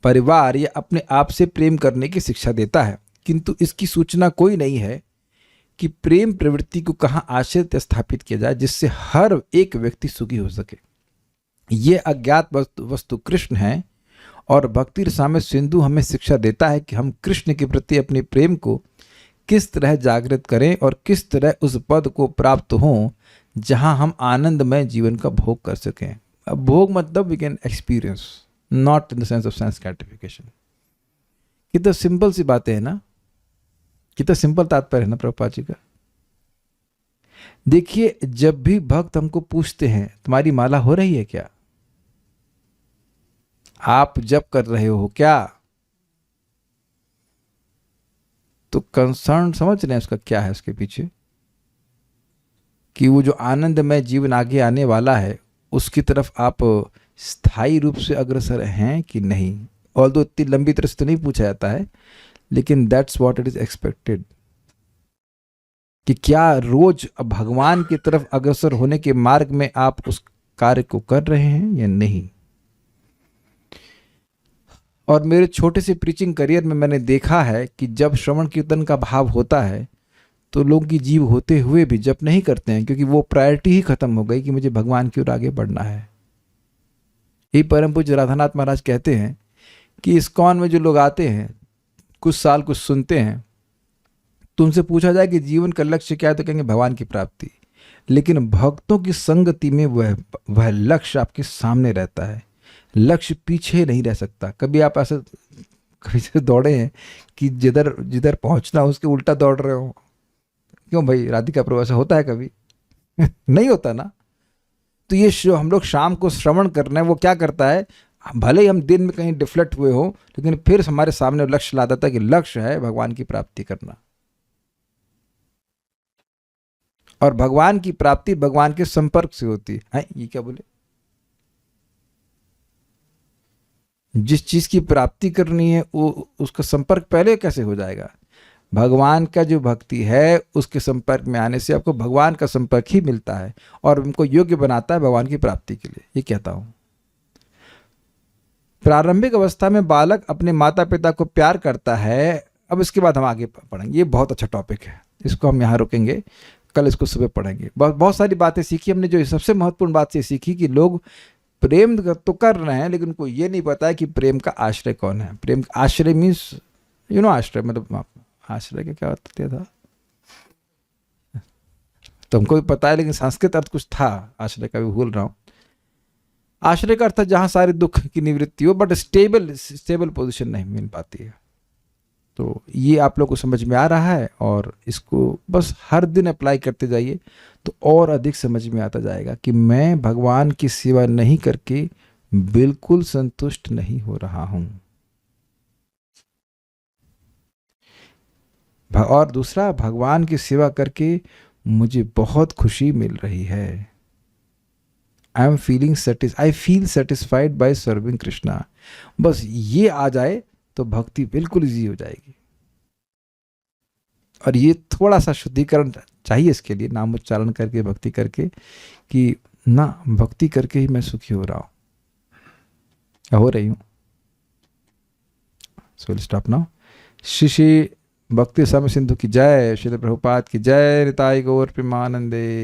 S1: परिवार या अपने आप से प्रेम करने की शिक्षा देता है, किंतु इसकी सूचना कोई नहीं है कि प्रेम प्रवृत्ति को कहाँ आश्रित स्थापित किया जाए जिससे हर एक व्यक्ति सुखी हो सके। ये अज्ञात वस्तु कृष्ण है, और भक्ति रसामृत सिंधु हमें शिक्षा देता है कि हम कृष्ण के प्रति अपने प्रेम को किस तरह जागृत करें और किस तरह उस पद को प्राप्त हों जहां हम आनंदमय जीवन का भोग कर सकें। अब भोग मतलब we can experience, not in the sense of sense gratification. कितना सिंपल सी बातें हैं ना, कितना सिंपल तात्पर्य है ना प्रभुपाद जी का। देखिए, जब भी भक्त हमको पूछते हैं तुम्हारी माला हो रही है क्या, आप जप कर रहे हो क्या, तो कंसर्न समझ रहे हैं उसका क्या है उसके पीछे, कि वो जो आनंदमय जीवन आगे आने वाला है उसकी तरफ आप स्थायी रूप से अग्रसर हैं कि नहीं। ऑल्दो इतनी लंबी तरह से तो नहीं पूछा जाता है, लेकिन that's what it is expected, कि क्या रोज भगवान की तरफ अग्रसर होने के मार्ग में आप उस कार्य को कर रहे हैं या नहीं। और मेरे छोटे से प्रीचिंग करियर में मैंने देखा है कि जब श्रवण कीर्तन का भाव होता है तो लोगों की जीव होते हुए भी जप नहीं करते हैं, क्योंकि वो प्रायोरिटी ही खत्म हो गई कि मुझे भगवान की ओर आगे बढ़ना है। यही परम पूज्य राधानाथ महाराज कहते हैं कि इस्कॉन में जो लोग आते हैं, कुछ साल कुछ सुनते हैं, तुमसे पूछा जाए कि जीवन का लक्ष्य क्या है तो कहेंगे भगवान की प्राप्ति। लेकिन भक्तों की संगति में वह लक्ष्य आपके सामने रहता है, लक्ष्य पीछे नहीं रह सकता। कभी आप ऐसे कभी से दौड़े हैं कि जिधर जिधर पहुंचना उसके उल्टा दौड़ रहे हो? क्यों भाई, राधिका प्रभु ऐसा होता है कभी? नहीं होता ना। तो ये हम लोग शाम को श्रवण कर रहे हैं, वो क्या करता है, भले ही हम दिन में कहीं डिफ्लेक्ट हुए हो, लेकिन फिर हमारे सामने लक्ष्य ला देता है कि लक्ष्य है भगवान की प्राप्ति करना। और भगवान की प्राप्ति भगवान के संपर्क से होती है। ये क्या बोले? जिस चीज की प्राप्ति करनी है वो उसका संपर्क पहले कैसे हो जाएगा? भगवान का जो भक्ति है उसके संपर्क में आने से आपको भगवान का संपर्क ही मिलता है और उनको योग्य बनाता है भगवान की प्राप्ति के लिए। ये कहता हूं, प्रारंभिक अवस्था में बालक अपने माता पिता को प्यार करता है। अब इसके बाद हम आगे पढ़ेंगे, ये बहुत अच्छा टॉपिक है, इसको हम यहाँ रुकेंगे, कल इसको सुबह पढ़ेंगे। बहुत सारी बातें सीखी हमने। जो सबसे महत्वपूर्ण बात ये सीखी कि लोग प्रेम तो कर रहे हैं, लेकिन उनको ये नहीं पता है कि प्रेम का आश्रय कौन है। प्रेम का आश्रय मीन्स आश्रय मतलब आश्रय का क्या होता था तुमको भी पता है, लेकिन संस्कृत अर्थ कुछ था आश्रय का, भी भूल रहा हूं। आश्रय का अर्थ जहां सारे दुख की निवृत्ति हो, बट स्टेबल पोजीशन नहीं मिल पाती है। तो ये आप लोग को समझ में आ रहा है, और इसको बस हर दिन अप्लाई करते जाइए तो और अधिक समझ में आता जाएगा कि मैं भगवान की सेवा नहीं करके बिल्कुल संतुष्ट नहीं हो रहा हूं। और दूसरा, भगवान की सेवा करके मुझे बहुत खुशी मिल रही है। I feel satisfied by serving Krishna. बस ये आ जाए तो भक्ति बिल्कुल इजी हो जाएगी। और ये थोड़ा सा शुद्धिकरण चाहिए इसके लिए, नाम उच्चारण करके भक्ति करके, कि ना भक्ति करके ही मैं सुखी हो रहा हूं, हो रही हूं। So will stop now. Shri भक्ति रसामृत सिंधु की जय, श्रील प्रभुपाद की जय, निताई गौर प्रेमानंदे।